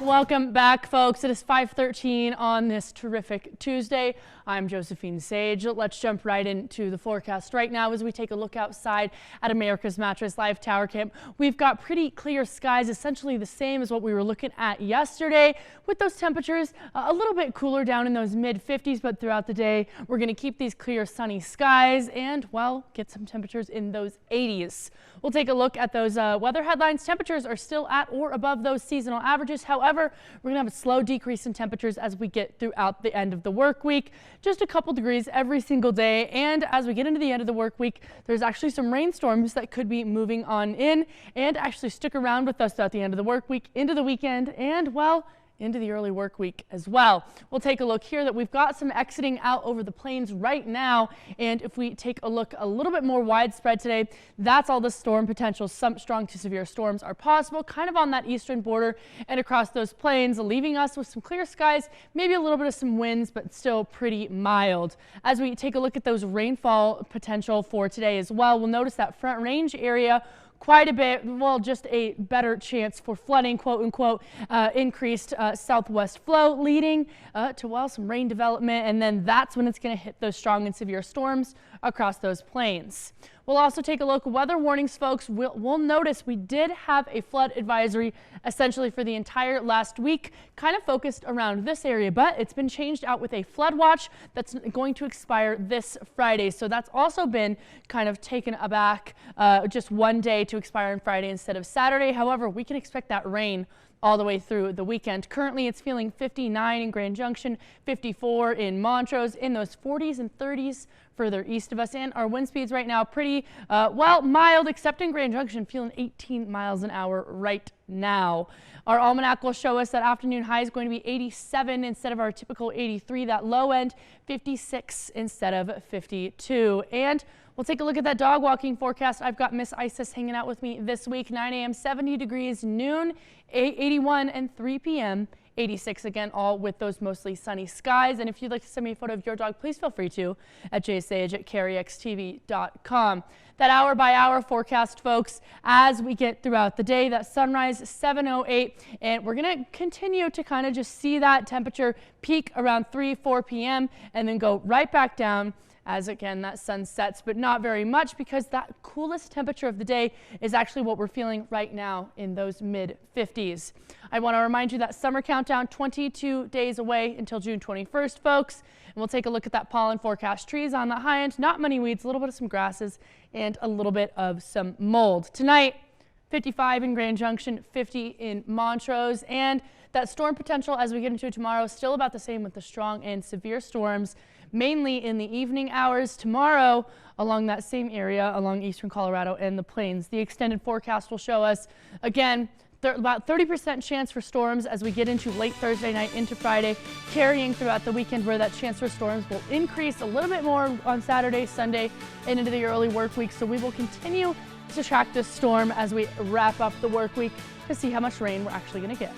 Welcome back, folks. It is 5:13 on this terrific Tuesday. I'm Josephine Sage. Let's jump right into the forecast right now as we take a look outside at America's Mattress Live Tower Camp. We've got pretty clear skies, essentially the same as what we were looking at yesterday, with those temperatures a little bit cooler down in those mid-50s, but throughout the day we're going to keep these clear sunny skies and, well, get some temperatures in those 80s. We'll take a look at those weather headlines. Temperatures are still at or above those seasonal averages. However, we're going to have a slow decrease in temperatures as we get throughout the end of the work week. Just a couple degrees every single day. And as we get into the end of the work week, there's actually some rainstorms that could be moving on in and actually stick around with us throughout the end of the work week, into the weekend, and, well, into the early work week as well. We'll take a look here that we've got some exiting out over the plains right now. And if we take a look a little bit more widespread today, that's all the storm potential. Some strong to severe storms are possible kind of on that eastern border and across those plains, leaving us with some clear skies, maybe a little bit of some winds, but still pretty mild. As we take a look at those rainfall potential for today as well, we'll notice that Front Range area quite a bit, well, just a better chance for flooding, quote unquote, increased southwest flow leading to, well, some rain development. And then that's when it's going to hit those strong and severe storms across those plains. We'll also take a look at weather warnings, folks. We'll notice we did have a flood advisory essentially for the entire last week, kind of focused around this area, but it's been changed out with a flood watch that's going to expire this Friday. So that's also been kind of taken aback, just one day to expire on Friday instead of Saturday. However, we can expect that rain all the way through the weekend. Currently, it's feeling 59 in Grand Junction, 54 in Montrose, in those 40s and 30s further east of us. And our wind speeds right now pretty, well, mild, except in Grand Junction, feeling 18 miles an hour right now. Our almanac will show us that afternoon high is going to be 87 instead of our typical 83. That low end, 56 instead of 52. And we'll take a look at that dog walking forecast. I've got Miss Isis hanging out with me this week. 9 a.m. 70 degrees, noon 81, and 3 p.m. 86 again, all with those mostly sunny skies. And if you'd like to send me a photo of your dog, please feel free to at jsage@carryxtv.com. That hour by hour forecast, folks, as we get throughout the day. That sunrise 7:08, and we're going to continue to kind of just see that temperature peak around 4 p.m. and then go right back down as, again, that sun sets, but not very much, because that coolest temperature of the day is actually what we're feeling right now in those mid-50s. I want to remind you that summer countdown 22 days away until June 21st, folks. And we'll take a look at that pollen forecast. Trees on the high end, not many weeds, a little bit of some grasses, and a little bit of some mold. Tonight, 55 in Grand Junction, 50 in Montrose, and that storm potential as we get into tomorrow is still about the same, with the strong and severe storms mainly in the evening hours tomorrow along that same area along eastern Colorado and the plains. The extended forecast will show us, again, about 30% chance for storms as we get into late Thursday night into Friday, carrying throughout the weekend, where that chance for storms will increase a little bit more on Saturday, Sunday, and into the early work week. So we will continue to track this storm as we wrap up the work week to see how much rain we're actually going to get.